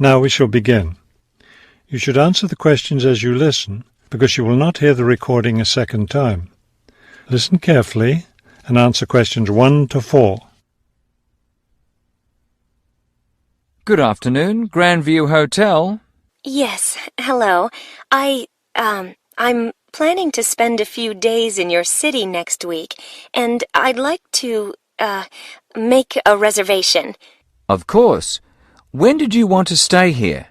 Now we shall begin. You should answer the questions as you listen, because you will not hear the recording a second time. Listen carefully and answer questions 1 to 4. Good afternoon, Grandview Hotel. Yes, hello. I'm planning to spend a few days in your city next week, and I'd like to, make a reservation. Of course. When did you want to stay here?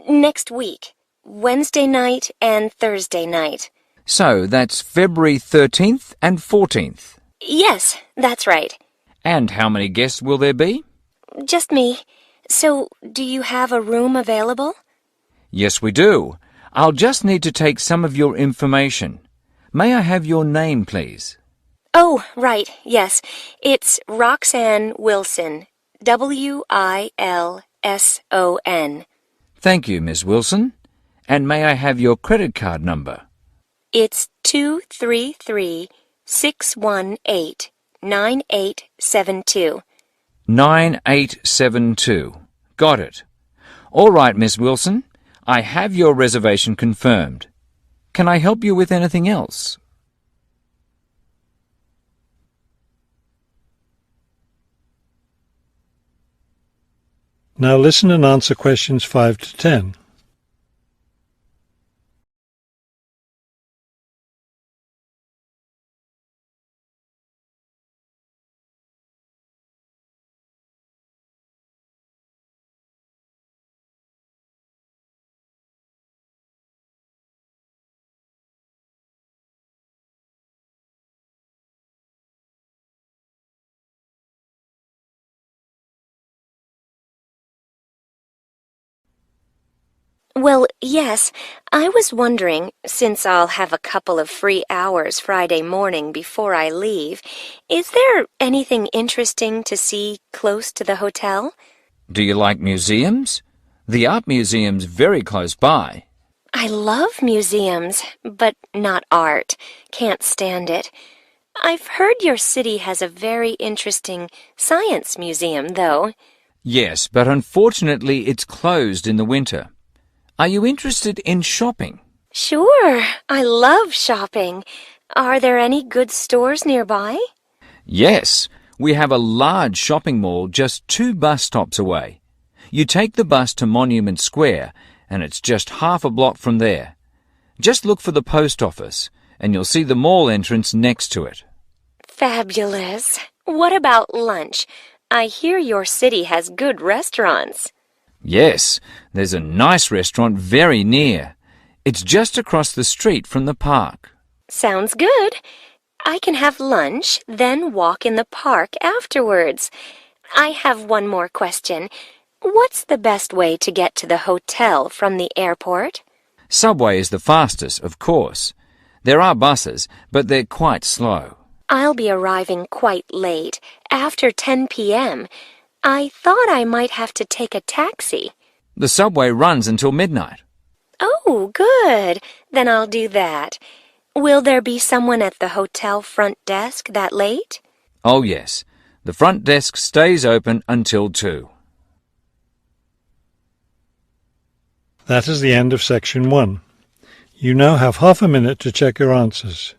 Next week, Wednesday night and Thursday night. So that's February 13th and 14th. Yes, that's right. And how many guests will there be? Just me. So, do you have a room available? Yes, we do. I'll just need to take some of your information. May I have your name, please? Oh, right, yes. It's Roxanne Wilson. Wilson. Thank you, Miss Wilson. And may I have your credit card number? It's 233-618-9872. 9872. Got it. All right, Miss Wilson. I have your reservation confirmed. Can I help you with anything else? Now listen and answer questions 5 to 10. Well, yes, I was wondering, since I'll have a couple of free hours Friday morning before I leave, is there anything interesting to see close to the hotel? Do you like museums? The art museum's very close by. I love museums, but not art. Can't stand it. I've heard your city has a very interesting science museum, though. Yes, but unfortunately it's closed in the winter. Are you interested in shopping? Sure, I love shopping. Are there any good stores nearby? Yes, we have a large shopping mall just 2 bus stops away. You take the bus to Monument Square, and it's just half a block from there. Just look for the post office, and you'll see the mall entrance next to it. Fabulous. What about lunch? I hear your city has good restaurants. Yes, there's a nice restaurant very near. It's just across the street from the park. Sounds good. I can have lunch, then walk in the park afterwards. I have one more question. What's the best way to get to the hotel from the airport? Subway is the fastest, of course. There are buses, but they're quite slow. I'll be arriving quite late, after 10 p.m. I thought I might have to take a taxi. The subway runs until midnight. Oh, good. Then I'll do that. Will there be someone at the hotel front desk that late? Oh, yes. The front desk stays open until 2. That is the end of section 1. You now have half a minute to check your answers.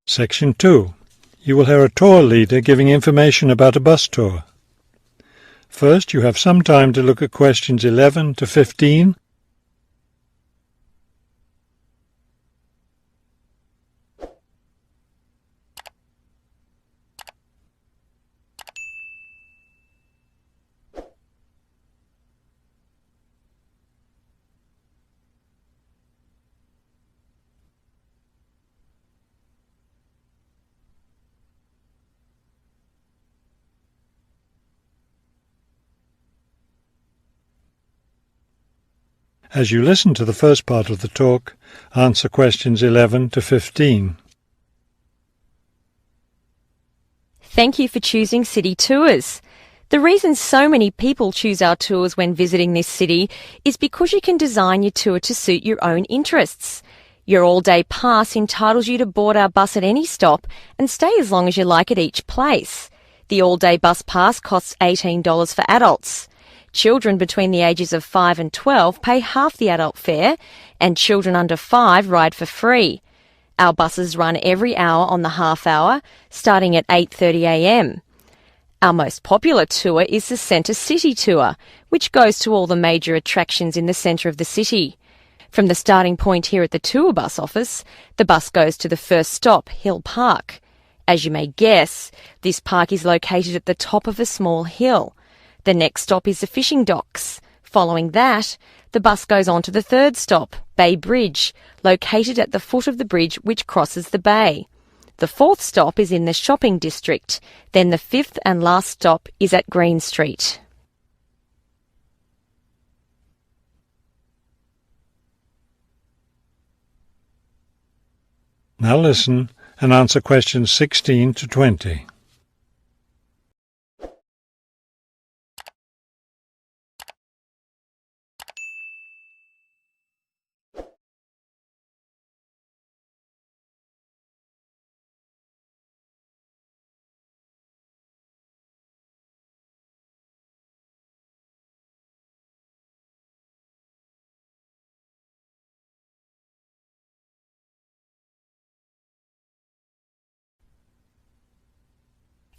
Section 2. You will hear a tour leader giving information about a bus tour. First, you have some time to look at questions 11 to 15. As you listen to the first part of the talk, answer questions 11 to 15. Thank you for choosing City Tours. The reason so many people choose our tours when visiting this city is because you can design your tour to suit your own interests. Your all-day pass entitles you to board our bus at any stop and stay as long as you like at each place. The all-day bus pass costs $18 for adults. Children between the ages of 5 and 12 pay half the adult fare, and children under 5 ride for free. Our buses run every hour on the half hour, starting at 8:30 a.m. Our most popular tour is the Centre City Tour, which goes to all the major attractions in the centre of the city. From the starting point here at the tour bus office, the bus goes to the first stop, Hill Park. As you may guess, this park is located at the top of a small hill. The next stop is the fishing docks. Following that, the bus goes on to the third stop, Bay Bridge, located at the foot of the bridge which crosses the bay. The fourth stop is in the shopping district. Then the fifth and last stop is at Green Street. Now listen and answer questions 16 to 20.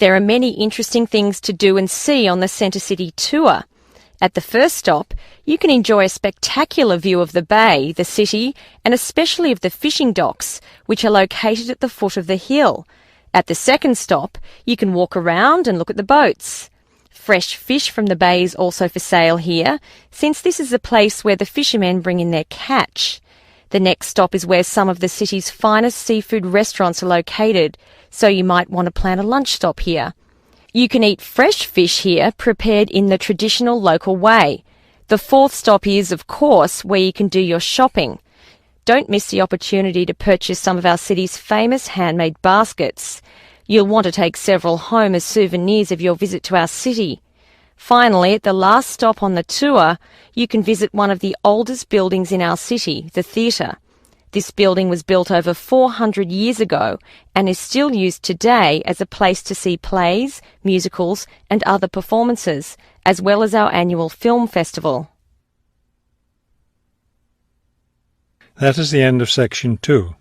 There are many interesting things to do and see on the Centre City Tour. At the first stop, you can enjoy a spectacular view of the bay, the city, and especially of the fishing docks, which are located at the foot of the hill. At the second stop, you can walk around and look at the boats. Fresh fish from the bay is also for sale here, since this is the place where the fishermen bring in their catch. The next stop is where some of the city's finest seafood restaurants are located, so you might want to plan a lunch stop here. You can eat fresh fish here, prepared in the traditional local way. The fourth stop is, of course, where you can do your shopping. Don't miss the opportunity to purchase some of our city's famous handmade baskets. You'll want to take several home as souvenirs of your visit to our city. Finally, at the last stop on the tour, you can visit one of the oldest buildings in our city, the theatre. This building was built over 400 years ago and is still used today as a place to see plays, musicals and other performances, as well as our annual film festival. That is the end of section 2.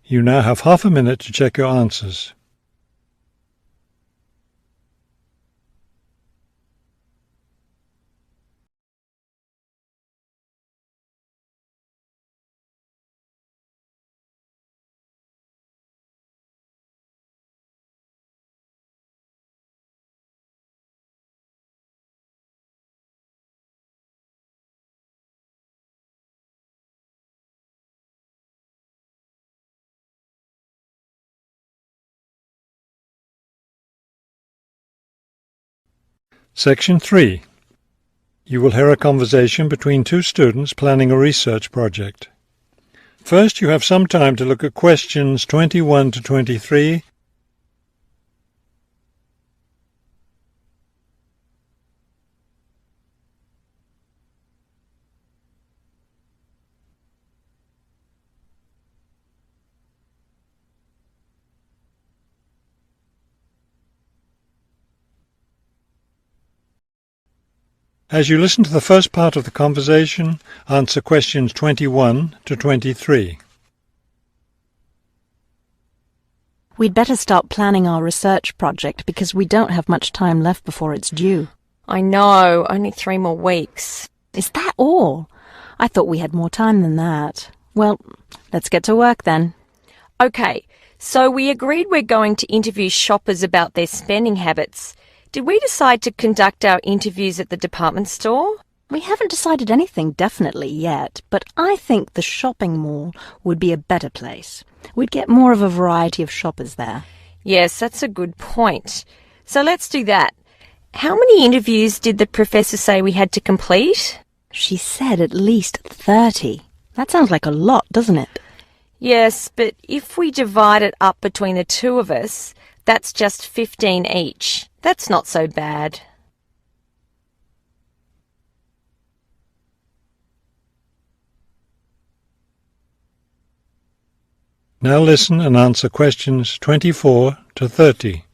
You now have half a minute to check your answers. Section 3. You will hear a conversation between two students planning a research project. First, you have some time to look at questions 21 to 23 As you listen to the first part of the conversation, answer questions 21 to 23. We'd better start planning our research project because we don't have much time left before it's due. I know, only 3 more weeks. Is that all? I thought we had more time than that. Well, let's get to work then. Okay, so we agreed we're going to interview shoppers about their spending habits. Did we decide to conduct our interviews at the department store? We haven't decided anything definitely yet, but I think the shopping mall would be a better place. We'd get more of a variety of shoppers there. Yes, that's a good point. So let's do that. How many interviews did the professor say we had to complete? She said at least 30. That sounds like a lot, doesn't it? Yes, but if we divide it up between the two of us, that's just 15 each. That's not so bad. Now listen and answer questions 24 to 30.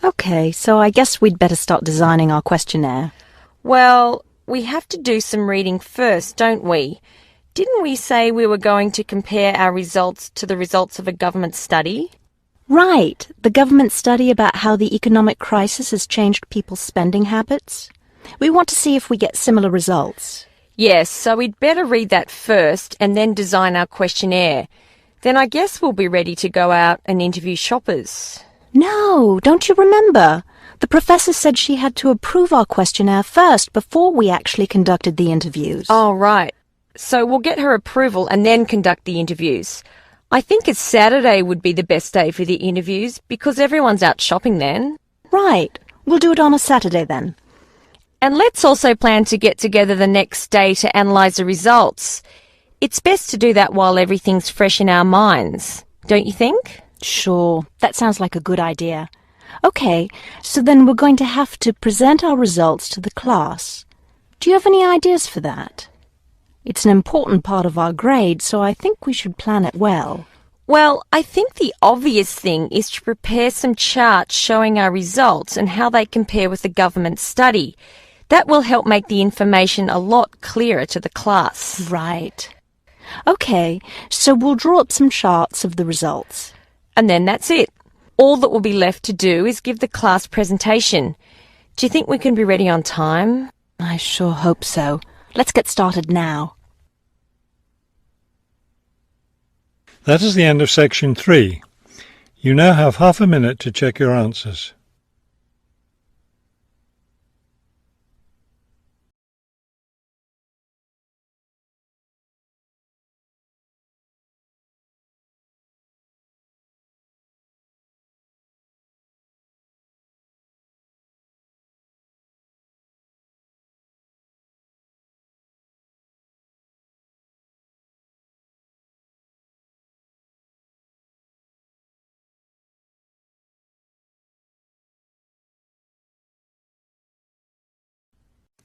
Okay, so I guess we'd better start designing our questionnaire. Well, we have to do some reading first, don't we? Didn't we say we were going to compare our results to the results of a government study? Right, the government study about how the economic crisis has changed people's spending habits. We want to see if we get similar results. Yes, so we'd better read that first and then design our questionnaire. Then I guess we'll be ready to go out and interview shoppers. No, don't you remember? The professor said she had to approve our questionnaire first before we actually conducted the interviews. Oh, right. So we'll get her approval and then conduct the interviews. I think a Saturday would be the best day for the interviews because everyone's out shopping then. Right. We'll do it on a Saturday then. And let's also plan to get together the next day to analyse the results. It's best to do that while everything's fresh in our minds, don't you think? Sure, that sounds like a good idea. Okay, so then we're going to have to present our results to the class. Do you have any ideas for that? It's an important part of our grade, so I think we should plan it well. Well, I think the obvious thing is to prepare some charts showing our results and how they compare with the government study. That will help make the information a lot clearer to the class. Right. Okay, so we'll draw up some charts of the results. And then that's it. All that will be left to do is give the class presentation. Do you think we can be ready on time? I sure hope so. Let's get started now. That is the end of section 3. You now have half a minute to check your answers.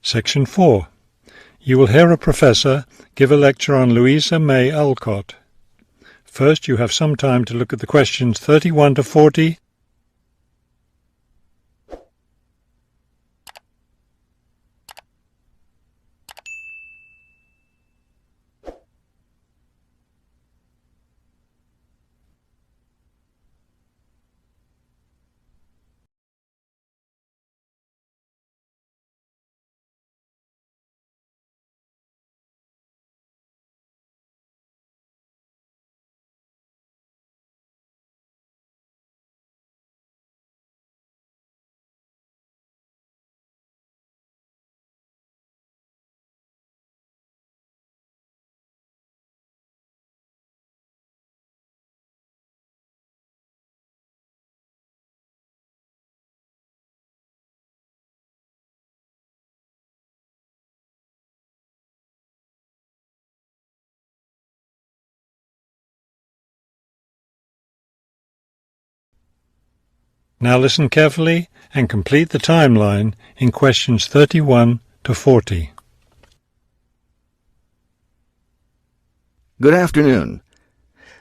Section 4. You will hear a professor give a lecture on Louisa May Alcott. First, you have some time to look at the questions 31 to 40. Now listen carefully and complete the timeline in questions 31 to 40. Good afternoon.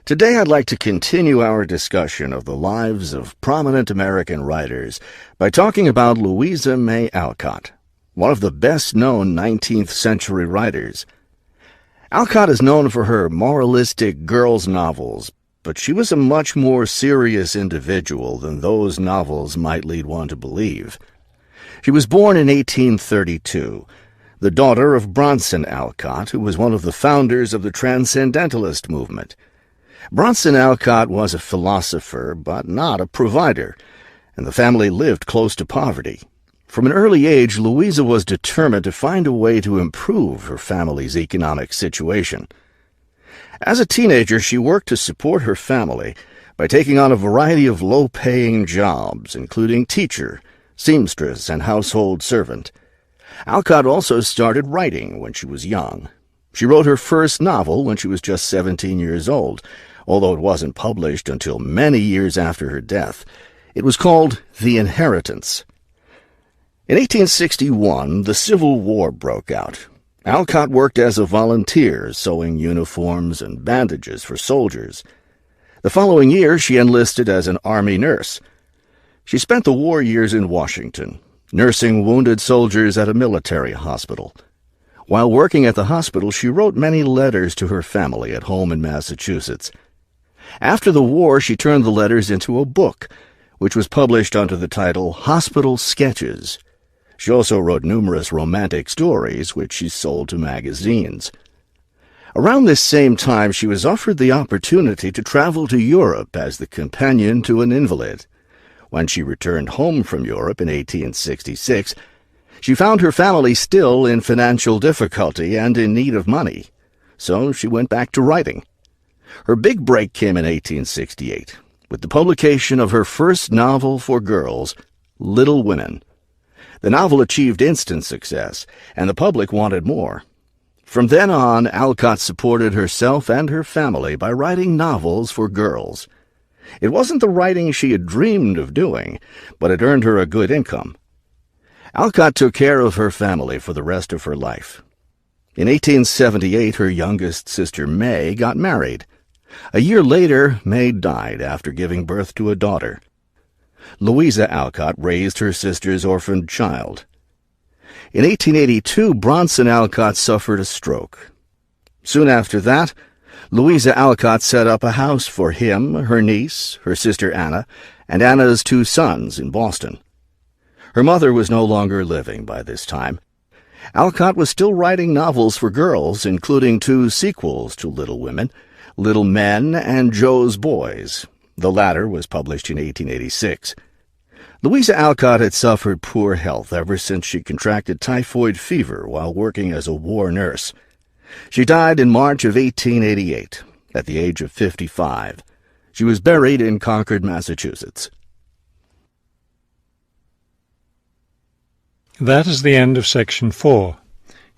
Today I'd like to continue our discussion of the lives of prominent American writers by talking about Louisa May Alcott, one of the best-known 19th century writers. Alcott is known for her moralistic girls' novels, but she was a much more serious individual than those novels might lead one to believe. She was born in 1832, the daughter of Bronson Alcott, who was one of the founders of the Transcendentalist movement. Bronson Alcott was a philosopher, but not a provider, and the family lived close to poverty. From an early age, Louisa was determined to find a way to improve her family's economic situation. As a teenager, she worked to support her family by taking on a variety of low-paying jobs, including teacher, seamstress, and household servant. Alcott also started writing when she was young. She wrote her first novel when she was just 17 years old, although it wasn't published until many years after her death. It was called The Inheritance. In 1861, the Civil War broke out. Alcott worked as a volunteer, sewing uniforms and bandages for soldiers. The following year, she enlisted as an Army nurse. She spent the war years in Washington, nursing wounded soldiers at a military hospital. While working at the hospital, she wrote many letters to her family at home in Massachusetts. After the war, she turned the letters into a book, which was published under the title Hospital Sketches. She also wrote numerous romantic stories, which she sold to magazines. Around this same time, she was offered the opportunity to travel to Europe as the companion to an invalid. When she returned home from Europe in 1866, she found her family still in financial difficulty and in need of money, so she went back to writing. Her big break came in 1868, with the publication of her first novel for girls, Little Women. The novel achieved instant success, and the public wanted more. From then on, Alcott supported herself and her family by writing novels for girls. It wasn't the writing she had dreamed of doing, but it earned her a good income. Alcott took care of her family for the rest of her life. In 1878, her youngest sister May got married. A year later, May died after giving birth to a daughter. Louisa Alcott raised her sister's orphaned child. In 1882, Bronson Alcott suffered a stroke. Soon after that, Louisa Alcott set up a house for him, her niece, her sister Anna, and Anna's 2 sons in Boston. Her mother was no longer living by this time. Alcott was still writing novels for girls, including 2 sequels to Little Women, Little Men and Joe's Boys. The latter was published in 1886. Louisa Alcott had suffered poor health ever since she contracted typhoid fever while working as a war nurse. She died in March of 1888, at the age of 55. She was buried in Concord, Massachusetts. That is the end of section 4.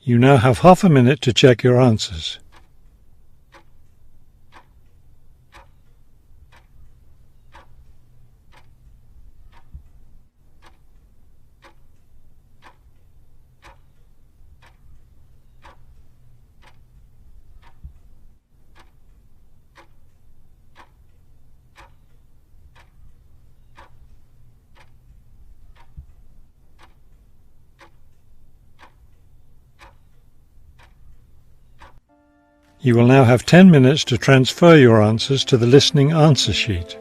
You now have half a minute to check your answers. You will now have 10 minutes to transfer your answers to the listening answer sheet.